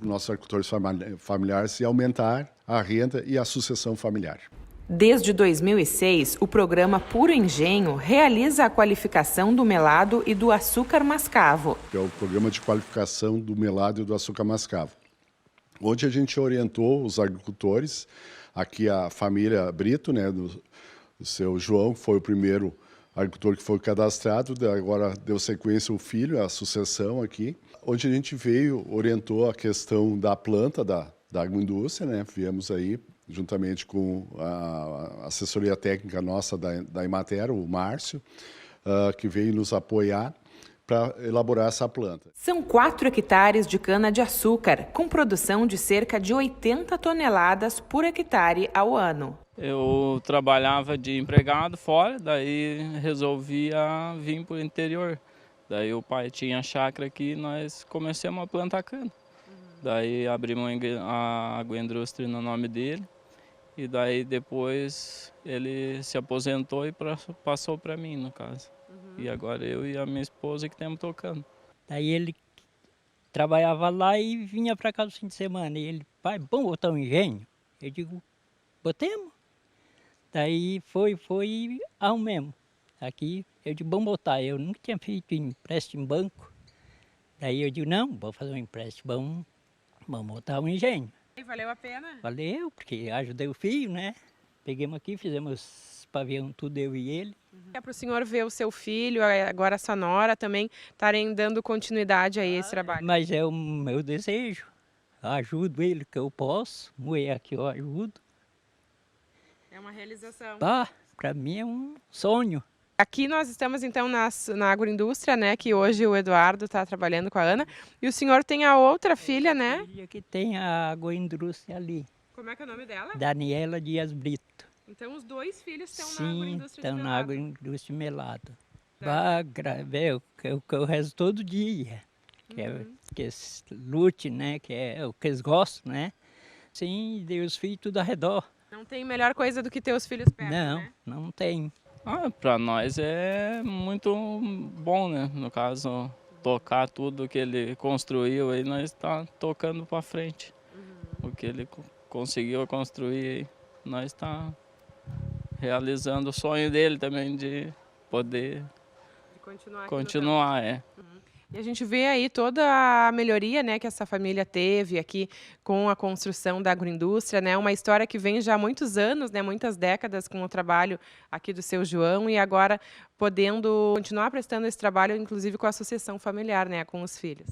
nossos agricultores familiares e aumentar a renda e a sucessão familiar. Desde 2006, o programa Puro Engenho realiza a qualificação do melado e do açúcar mascavo. É o programa de qualificação do melado e do açúcar mascavo, onde a gente orientou os agricultores. Aqui a família Brito, né, do seu João, foi o primeiro agricultor que foi cadastrado, agora deu sequência o filho, a sucessão aqui, onde a gente orientou a questão da planta da agroindústria, né, viemos aí juntamente com a assessoria técnica nossa da Emater, o Márcio, que veio nos apoiar para elaborar essa planta. São 4 hectares de cana-de-açúcar, com produção de cerca de 80 toneladas por hectare ao ano. Eu trabalhava de empregado fora, daí resolvia vir para o interior. Daí o pai tinha chácara aqui e nós começamos a plantar cana. Daí abrimos a agroindústria no nome dele. E daí depois ele se aposentou e passou para mim, no caso. E agora eu e a minha esposa que estamos tocando. Daí ele trabalhava lá e vinha para cá no fim de semana. E ele, pai, vamos botar um engenho? Eu digo, botemos. Daí foi e arrumemos. Aqui eu digo, vamos botar. Eu nunca tinha feito empréstimo em banco. Daí eu digo, não, vou fazer um empréstimo, vamos botar um engenho. E valeu a pena? Valeu, porque ajudei o filho, né? Peguemos aqui, fizemos pavião tudo, eu e ele. É para o senhor ver o seu filho, agora a sua nora também, estarem dando continuidade a esse trabalho. Mas é o meu desejo. Eu ajudo ele que eu posso, mulher que eu ajudo. É uma realização. Para mim é um sonho. Aqui nós estamos então na agroindústria, né? Que hoje o Eduardo está trabalhando com a Ana. E o senhor tem a outra filha, né? A filha que tem a agroindústria ali. Como é que é o nome dela? Daniela Dias Brito. Então os 2 filhos estão Sim, na agroindústria de estão Melado. na agroindústria de Melado. Eu rezo todo dia. Que é que eles lute, né? Que é o que eles gostam, né? Sim, Deus filho tudo ao redor. Não tem melhor coisa do que ter os filhos perto, né? Não tem. Para nós é muito bom, né? No caso, tocar tudo que ele construiu aí, nós está tocando para frente. O que ele conseguiu construir, nós está realizando o sonho dele também de poder continuar. E a gente vê aí toda a melhoria, né, que essa família teve aqui com a construção da agroindústria, né? Uma história que vem já há muitos anos, né, muitas décadas com o trabalho aqui do seu João e agora podendo continuar prestando esse trabalho, inclusive com a sucessão familiar, né, com os filhos.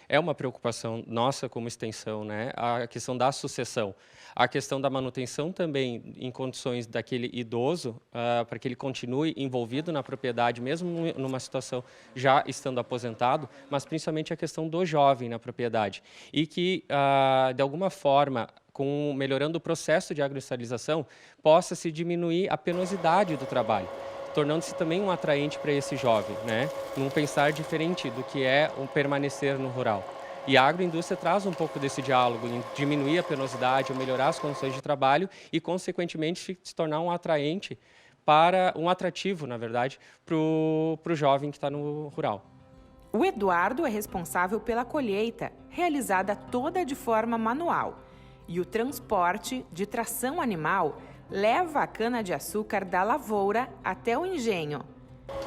É uma preocupação nossa como extensão, né? A questão da sucessão. A questão da manutenção também em condições daquele idoso, para que ele continue envolvido na propriedade, mesmo numa situação já estando aposentado, mas principalmente a questão do jovem na propriedade. E que, de alguma forma, melhorando o processo de agroindustrialização, possa se diminuir a penosidade do trabalho, tornando-se também um atraente para esse jovem, né? Num pensar diferente do que é o permanecer no rural. E a agroindústria traz um pouco desse diálogo, em diminuir a penosidade, melhorar as condições de trabalho e, consequentemente, se tornar um atraente um atrativo, na verdade, para o jovem que está no rural. O Eduardo é responsável pela colheita, realizada toda de forma manual, e o transporte de tração animal leva a cana-de-açúcar da lavoura até o engenho.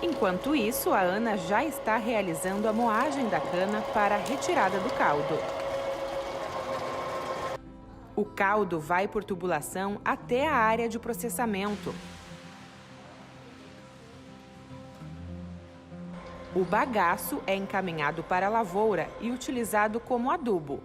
Enquanto isso, a Ana já está realizando a moagem da cana para a retirada do caldo. O caldo vai por tubulação até a área de processamento. O bagaço é encaminhado para a lavoura e utilizado como adubo.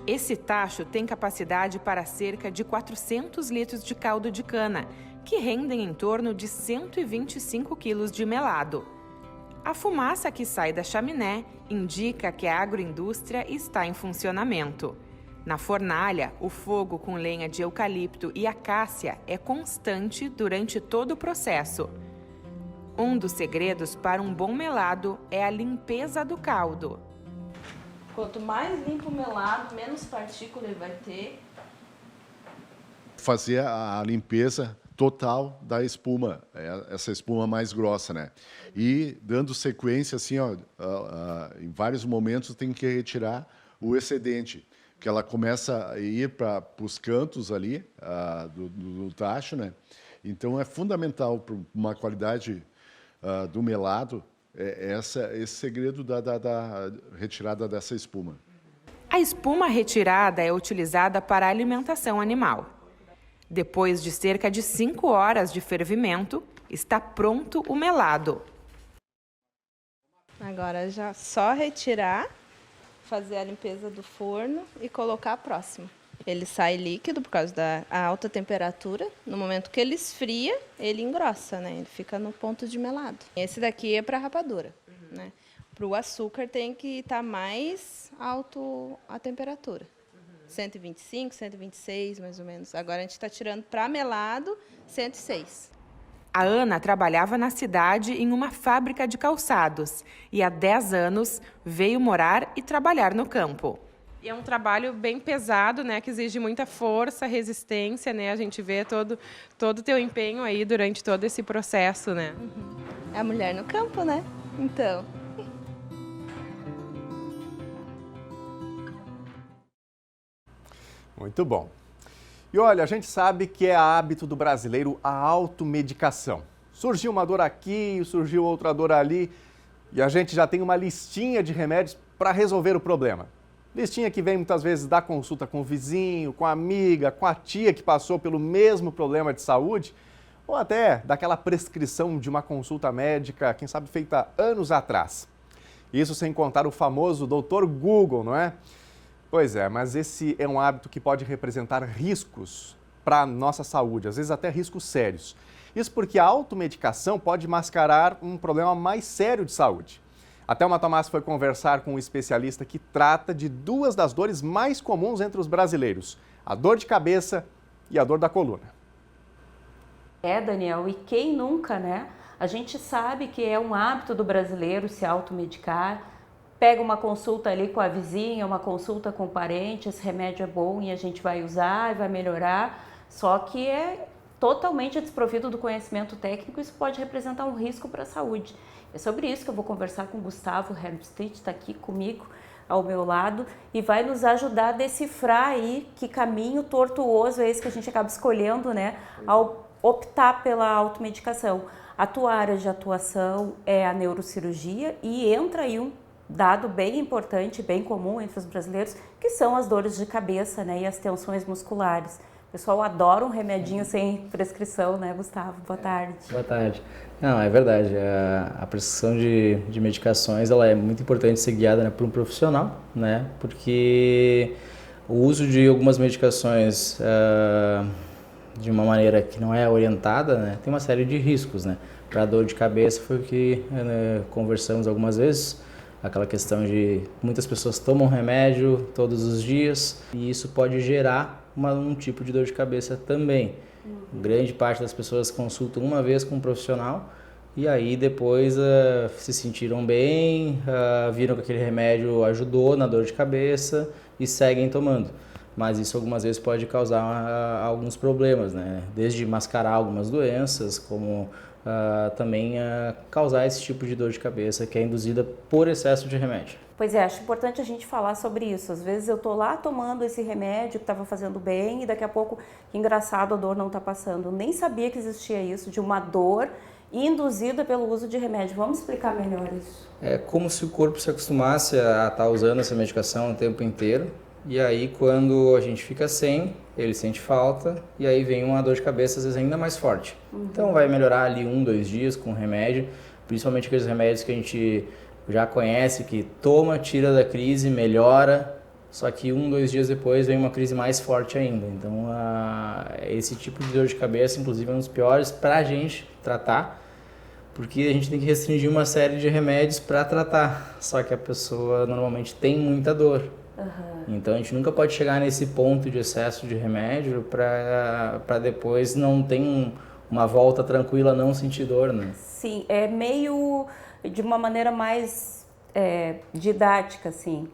Esse tacho tem capacidade para cerca de 400 litros de caldo de cana, que rendem em torno de 125 quilos de melado. A fumaça que sai da chaminé indica que a agroindústria está em funcionamento. Na fornalha, o fogo com lenha de eucalipto e acácia é constante durante todo o processo. Um dos segredos para um bom melado é a limpeza do caldo. Quanto mais limpo o melado, menos partícula ele vai ter. Fazer a limpeza total da espuma, essa espuma mais grossa, né? E dando sequência, assim, em vários momentos tem que retirar o excedente, que ela começa a ir para os cantos ali do tacho, né? Então é fundamental para uma qualidade do melado esse segredo da retirada dessa espuma. A espuma retirada é utilizada para a alimentação animal. Depois de cerca de 5 horas de fervimento, está pronto o melado. Agora já só retirar, fazer a limpeza do forno e colocar a próxima. Ele sai líquido por causa da alta temperatura. No momento que ele esfria, ele engrossa, né? Ele fica no ponto de melado. Esse daqui é para rapadura, né? Para o açúcar tem que estar mais alto a temperatura. 125, 126, mais ou menos. Agora a gente está tirando para melado 106. A Ana trabalhava na cidade em uma fábrica de calçados e há 10 anos veio morar e trabalhar no campo. E é um trabalho bem pesado, né, que exige muita força, resistência, né? A gente vê todo o teu empenho aí durante todo esse processo, né? É a mulher no campo, né? Então... Muito bom. E olha, a gente sabe que é hábito do brasileiro a automedicação. Surgiu uma dor aqui, surgiu outra dor ali, e a gente já tem uma listinha de remédios para resolver o problema. Listinha que vem muitas vezes da consulta com o vizinho, com a amiga, com a tia que passou pelo mesmo problema de saúde, ou até daquela prescrição de uma consulta médica, quem sabe feita anos atrás. Isso sem contar o famoso Dr. Google, não é? Pois é, mas esse é um hábito que pode representar riscos para a nossa saúde, às vezes até riscos sérios. Isso porque a automedicação pode mascarar um problema mais sério de saúde. A Thelma Tomás foi conversar com um especialista que trata de duas das dores mais comuns entre os brasileiros, a dor de cabeça e a dor da coluna. Daniel, e quem nunca, né? A gente sabe que é um hábito do brasileiro se automedicar. Pega uma consulta ali com a vizinha, uma consulta com o parente, esse remédio é bom e a gente vai usar e vai melhorar, só que é totalmente desprovido do conhecimento técnico, isso pode representar um risco para a saúde. É sobre isso que eu vou conversar com o Gustavo Herbstreit, está aqui comigo, ao meu lado, e vai nos ajudar a decifrar aí que caminho tortuoso é esse que a gente acaba escolhendo, né, ao optar pela automedicação. A tua área de atuação é a neurocirurgia e entra aí um dado bem importante, bem comum entre os brasileiros, que são as dores de cabeça, né, e as tensões musculares. O pessoal adora um remedinho sem prescrição, né, Gustavo? Boa tarde. Boa tarde. Não, é verdade. A prescrição de medicações, ela é muito importante ser guiada, né, por um profissional, né, porque o uso de algumas medicações de uma maneira que não é orientada, né, tem uma série de riscos, né. Para a dor de cabeça foi o que conversamos algumas vezes. Aquela questão de muitas pessoas tomam remédio todos os dias e isso pode gerar um tipo de dor de cabeça também. Grande parte das pessoas consultam uma vez com um profissional e aí depois se sentiram bem, viram que aquele remédio ajudou na dor de cabeça e seguem tomando. Mas isso algumas vezes pode causar alguns problemas, né? Desde mascarar algumas doenças, como também causar esse tipo de dor de cabeça que é induzida por excesso de remédio. Pois é, acho importante a gente falar sobre isso. Às vezes eu tô lá tomando esse remédio que estava fazendo bem e daqui a pouco, que engraçado, a dor não está passando. Eu nem sabia que existia isso, de uma dor induzida pelo uso de remédio. Vamos explicar melhor isso? É como se o corpo se acostumasse a estar usando essa medicação o tempo inteiro. E aí, quando a gente fica sem, ele sente falta e aí vem uma dor de cabeça, às vezes, ainda mais forte. Então, vai melhorar ali 1, 2 dias com o remédio, principalmente aqueles remédios que a gente já conhece, que toma, tira da crise, melhora, só que 1, 2 dias depois vem uma crise mais forte ainda. Então, esse tipo de dor de cabeça, inclusive, é um dos piores para a gente tratar, porque a gente tem que restringir uma série de remédios para tratar, só que a pessoa normalmente tem muita dor. Então a gente nunca pode chegar nesse ponto de excesso de remédio para depois não ter uma volta tranquila, não sentir dor, né? Sim, é meio de uma maneira mais didática, assim.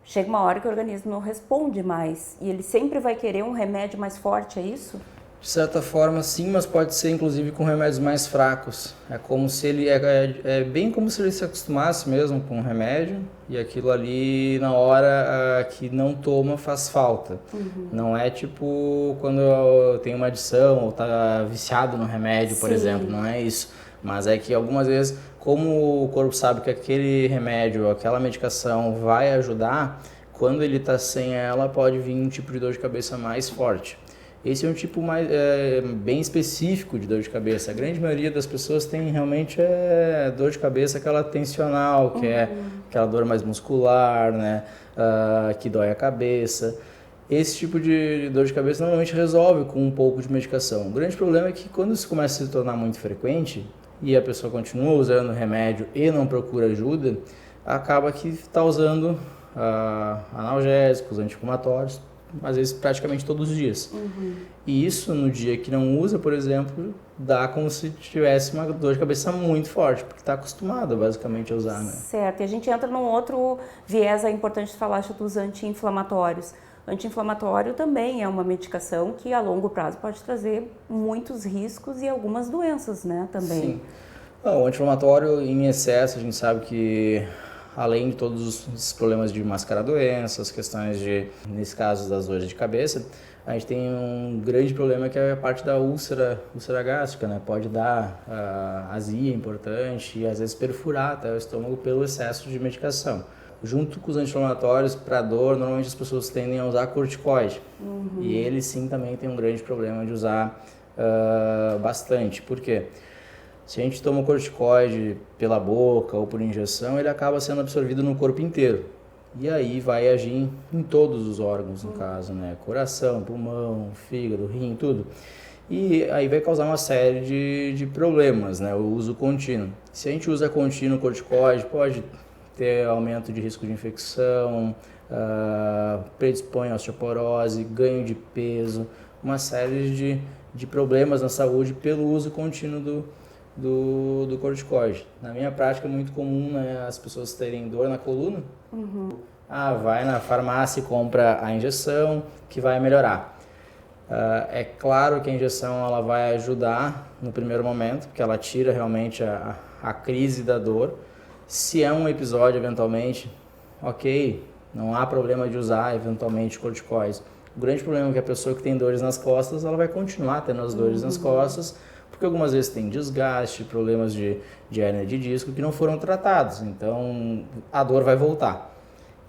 Chega uma hora que o organismo não responde mais e ele sempre vai querer um remédio mais forte, é isso? De certa forma, sim, mas pode ser inclusive com remédios mais fracos. É como se ele é bem como se ele se acostumasse mesmo com o remédio e aquilo ali na hora que não toma faz falta. Não é tipo quando tem uma adição ou tá viciado no remédio, por exemplo, não é isso. Mas é que algumas vezes, como o corpo sabe que aquele remédio, aquela medicação vai ajudar, quando ele está sem ela pode vir um tipo de dor de cabeça mais forte. Esse é um tipo bem específico de dor de cabeça. A grande maioria das pessoas tem realmente dor de cabeça aquela tensional, que é aquela dor mais muscular, né, que dói a cabeça. Esse tipo de dor de cabeça normalmente resolve com um pouco de medicação. O grande problema é que quando isso começa a se tornar muito frequente e a pessoa continua usando o remédio e não procura ajuda, acaba que está usando analgésicos, anti-inflamatórios, às vezes praticamente todos os dias. E isso, no dia que não usa, por exemplo, dá como se tivesse uma dor de cabeça muito forte, porque está acostumado basicamente a usar, né? Certo, e a gente entra num outro viés, é importante falar dos anti-inflamatórios. Anti-inflamatório também é uma medicação que a longo prazo pode trazer muitos riscos e algumas doenças, né, também. Sim. O anti-inflamatório em excesso, a gente sabe que além de todos os problemas de mascarar doenças, questões de, nesse caso, das dores de cabeça, a gente tem um grande problema que é a parte da úlcera gástrica, né? Pode dar azia importante e às vezes perfurar até o estômago pelo excesso de medicação. Junto com os anti-inflamatórios para dor, normalmente as pessoas tendem a usar corticoide. E ele sim também tem um grande problema de usar bastante. Por quê? Se a gente toma corticoide pela boca ou por injeção, ele acaba sendo absorvido no corpo inteiro. E aí vai agir em todos os órgãos, no caso, né? Coração, pulmão, fígado, rim, tudo. E aí vai causar uma série de problemas, né? O uso contínuo. Se a gente usa contínuo corticoide, pode ter aumento de risco de infecção, predispõe a osteoporose, ganho de peso, uma série de problemas na saúde pelo uso contínuo do corticoide. Na minha prática é muito comum, né, as pessoas terem dor na coluna. Vai na farmácia e compra a injeção que vai melhorar. É claro que a injeção ela vai ajudar no primeiro momento, porque ela tira realmente a crise da dor. Se é um episódio eventualmente, ok, não há problema de usar eventualmente corticoides. O grande problema é que a pessoa que tem dores nas costas, ela vai continuar tendo as dores nas costas, porque algumas vezes tem desgaste, problemas de hérnia de disco que não foram tratados, então a dor vai voltar.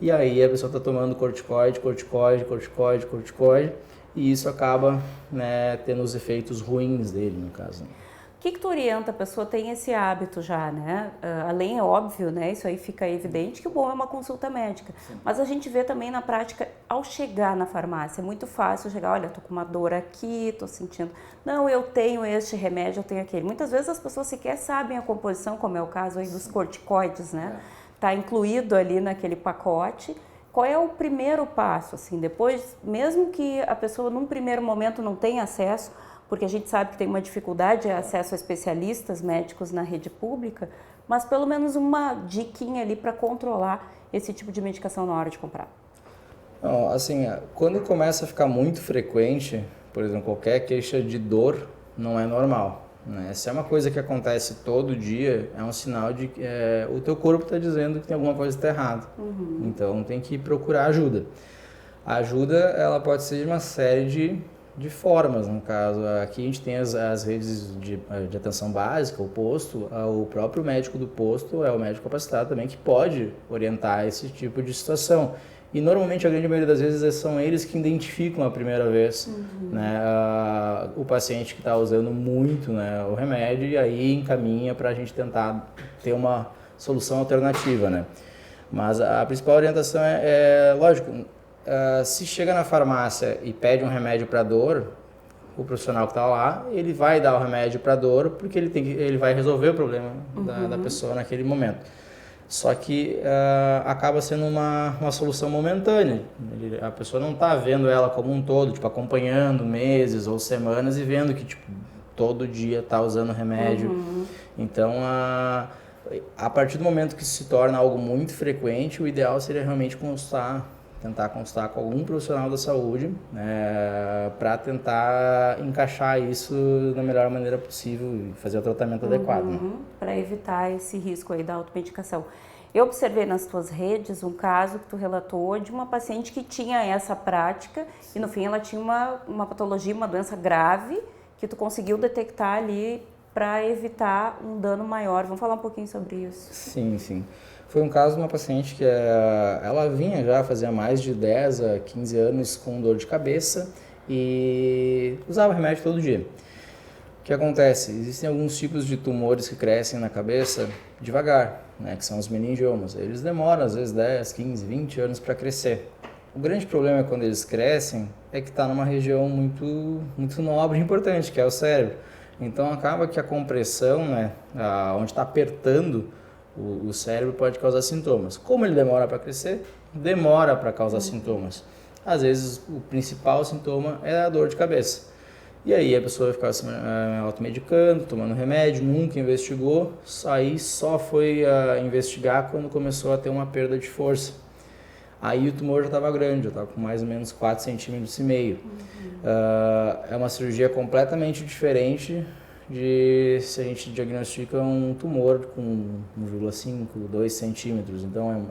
E aí a pessoa está tomando corticoide, e isso acaba, né, tendo os efeitos ruins dele, no caso. O que tu orienta? A pessoa tem esse hábito já, né? Além, é óbvio, né? Isso aí fica evidente que o bom é uma consulta médica. Sim. Mas a gente vê também na prática, ao chegar na farmácia, é muito fácil chegar, olha, tô com uma dor aqui, tô sentindo... Não, eu tenho este remédio, eu tenho aquele. Muitas vezes as pessoas sequer sabem a composição, como é o caso aí dos corticoides, né? Tá incluído ali naquele pacote. Qual é o primeiro passo, assim? Depois, mesmo que a pessoa num primeiro momento não tenha acesso, porque a gente sabe que tem uma dificuldade de acesso a especialistas médicos na rede pública, mas pelo menos uma diquinha ali para controlar esse tipo de medicação na hora de comprar. Não, assim, quando começa a ficar muito frequente, por exemplo, qualquer queixa de dor não é normal, né? Se é uma coisa que acontece todo dia, é um sinal de que o teu corpo está dizendo que tem alguma coisa que está errada. Então tem que procurar ajuda. A ajuda ela pode ser de uma série de formas, no caso. Aqui a gente tem as redes de atenção básica, o posto, o próprio médico do posto é o médico capacitado também que pode orientar esse tipo de situação. E normalmente a grande maioria das vezes são eles que identificam a primeira vez, né, o paciente que está usando muito, né, o remédio e aí encaminha para a gente tentar ter uma solução alternativa, né. Mas a principal orientação lógico, se chega na farmácia e pede um remédio para dor, o profissional que está lá, ele vai dar o remédio para dor porque ele vai resolver o problema da pessoa naquele momento. Só que acaba sendo uma solução momentânea. A pessoa não está vendo ela como um todo, tipo, acompanhando meses ou semanas e vendo que tipo, todo dia está usando remédio. Então, a partir do momento que se torna algo muito frequente, o ideal seria realmente tentar consultar com algum profissional da saúde, para tentar encaixar isso da melhor maneira possível e fazer o tratamento adequado. Né? Para evitar esse risco aí da automedicação. Eu observei nas tuas redes um caso que tu relatou de uma paciente que tinha essa prática e no fim ela tinha uma patologia, uma doença grave que tu conseguiu detectar ali para evitar um dano maior. Vamos falar um pouquinho sobre isso? Sim, sim. Foi um caso de uma paciente que ela vinha já fazia mais de 10 a 15 anos com dor de cabeça e usava remédio todo dia. O que acontece? Existem alguns tipos de tumores que crescem na cabeça devagar, né, que são os meningiomas. Eles demoram às vezes 10, 15, 20 anos para crescer. O grande problema quando eles crescem é que está numa região muito nobre e importante, que é o cérebro. Então acaba que a compressão, né, onde está apertando o cérebro, pode causar sintomas. Como ele demora para crescer, demora para causar sintomas. Às vezes o principal sintoma é a dor de cabeça. E aí a pessoa vai ficar se automedicando, tomando remédio, nunca investigou, aí só foi investigar quando começou a ter uma perda de força. Aí o tumor já estava grande, já estava com mais ou menos 4,5 centímetros. É uma cirurgia completamente diferente de se a gente diagnostica um tumor com 1,5, 2 centímetros. Então,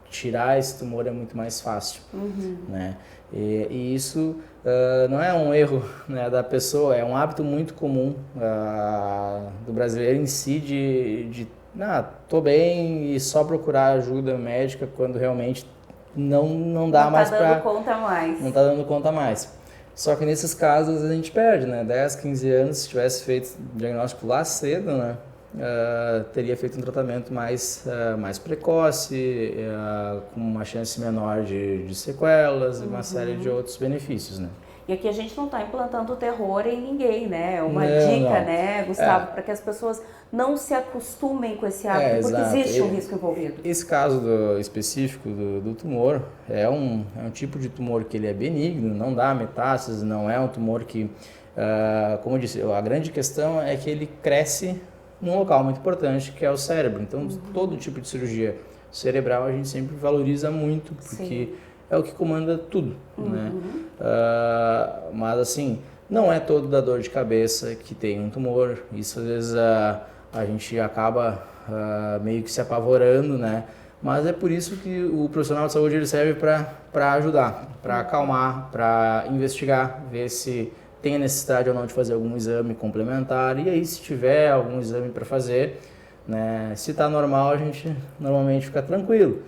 tirar esse tumor é muito mais fácil. Né? E isso não é um erro, né, da pessoa, é um hábito muito comum do brasileiro em si tô bem e só procurar ajuda médica quando realmente não dá mais para... Não tá dando conta mais. Não tá dando conta mais. Só que nesses casos a gente perde, né? 10, 15 anos, se tivesse feito diagnóstico lá cedo, né? Teria feito um tratamento mais precoce, com uma chance menor de sequelas e uma série de outros benefícios, né? E aqui a gente não está implantando terror em ninguém, né? É uma dica, né, Gustavo, para que as pessoas não se acostumem com esse hábito, porque existe um risco envolvido. Esse caso específico do tumor é um tipo de tumor que ele é benigno, não dá metástase, não é um tumor que, como eu disse, a grande questão é que ele cresce num local muito importante, que é o cérebro. Então, todo tipo de cirurgia cerebral a gente sempre valoriza muito, porque é o que comanda tudo, né? Mas assim, não é todo da dor de cabeça que tem um tumor. Isso às vezes a gente acaba meio que se apavorando, né? Mas é por isso que o profissional de saúde ele serve para ajudar, para acalmar, para investigar, ver se tem a necessidade ou não de fazer algum exame complementar. E aí, se tiver algum exame para fazer, né, se está normal, a gente normalmente fica tranquilo.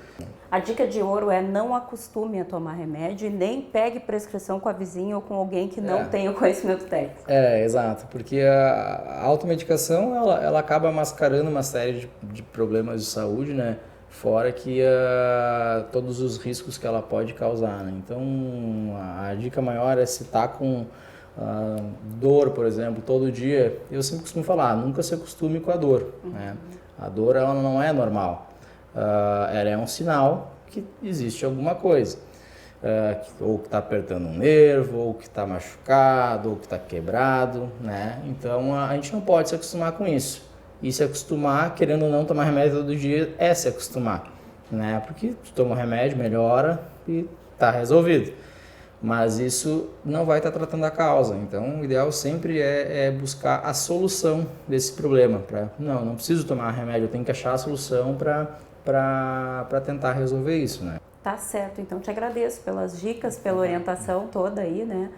A dica de ouro é não acostume a tomar remédio e nem pegue prescrição com a vizinha ou com alguém que não tenha o conhecimento técnico. Exato, porque a automedicação ela acaba mascarando uma série de problemas de saúde, né? Fora que todos os riscos que ela pode causar, né? Então, a dica maior é se está com dor, por exemplo, todo dia. Eu sempre costumo falar, nunca se acostume com a dor, né? A dor ela não é normal. Ela é um sinal que existe alguma coisa, ou que está apertando um nervo, ou que está machucado, ou que está quebrado, né? Então a gente não pode se acostumar com isso. E se acostumar, querendo ou não tomar remédio todo dia, é se acostumar, né? Porque tu toma um remédio, melhora e está resolvido. Mas isso não vai estar tratando a causa. Então o ideal sempre é buscar a solução desse problema. Não preciso tomar remédio, eu tenho que achar a solução para tentar resolver isso, né? Tá certo, então te agradeço pelas dicas, pela orientação toda aí, né?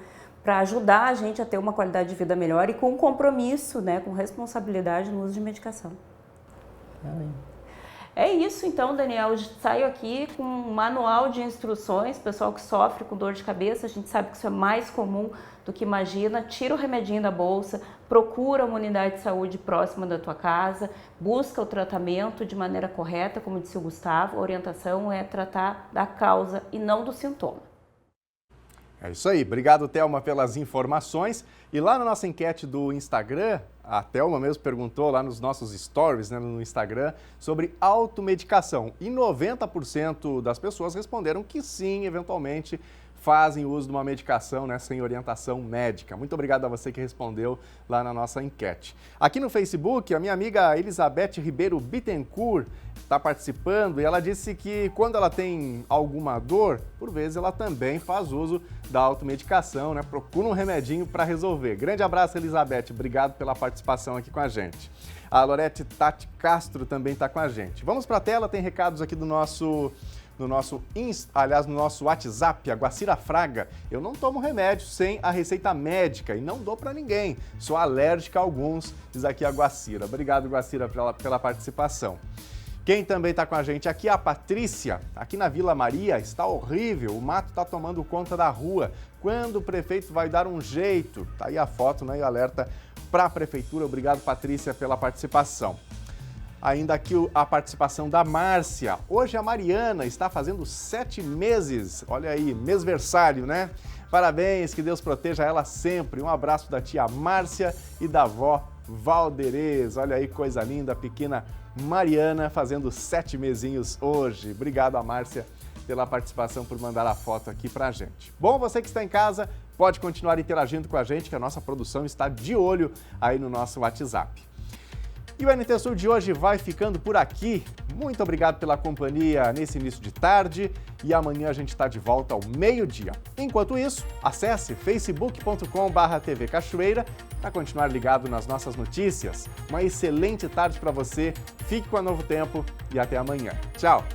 Para ajudar a gente a ter uma qualidade de vida melhor e com compromisso, né? Com responsabilidade no uso de medicação. É isso então, Daniel, eu saio aqui com um manual de instruções, pessoal que sofre com dor de cabeça, a gente sabe que isso é mais comum do que imagina, tira o remedinho da bolsa, procura uma unidade de saúde próxima da tua casa, busca o tratamento de maneira correta, como disse o Gustavo, a orientação é tratar da causa e não do sintoma. É isso aí, obrigado Thelma pelas informações. E lá na nossa enquete do Instagram, a Thelma mesmo perguntou lá nos nossos stories, né, no Instagram, sobre automedicação. E 90% das pessoas responderam que sim, eventualmente fazem uso de uma medicação, né, sem orientação médica. Muito obrigado a você que respondeu lá na nossa enquete. Aqui no Facebook, a minha amiga Elizabeth Ribeiro Bittencourt está participando e ela disse que quando ela tem alguma dor, por vezes ela também faz uso da automedicação, né? Procura um remedinho para resolver. Grande abraço, Elizabeth. Obrigado pela participação aqui com a gente. A Lorete Tati Castro também está com a gente. Vamos para a tela, tem recados aqui do nosso WhatsApp, a Guacira Fraga. Eu não tomo remédio sem a receita médica e não dou para ninguém. Sou alérgica a alguns, diz aqui a Guacira. Obrigado, Guacira, pela participação. Quem também está com a gente aqui é a Patrícia. Aqui na Vila Maria está horrível, o mato está tomando conta da rua. Quando o prefeito vai dar um jeito? Tá aí a foto, né, e o alerta para a prefeitura. Obrigado, Patrícia, pela participação. Ainda aqui a participação da Márcia. Hoje a Mariana está fazendo 7 meses. Olha aí, mêsversário, né? Parabéns, que Deus proteja ela sempre. Um abraço da tia Márcia e da avó Valderez. Olha aí, coisa linda, a pequena Mariana fazendo 7 mesinhos hoje. Obrigado a Márcia pela participação, por mandar a foto aqui pra gente. Bom, você que está em casa, pode continuar interagindo com a gente, que a nossa produção está de olho aí no nosso WhatsApp. E o NT Sul de hoje vai ficando por aqui. Muito obrigado pela companhia nesse início de tarde e amanhã a gente está de volta ao meio-dia. Enquanto isso, acesse facebook.com/TV Cachoeira para continuar ligado nas nossas notícias. Uma excelente tarde para você, fique com a Novo Tempo e até amanhã. Tchau!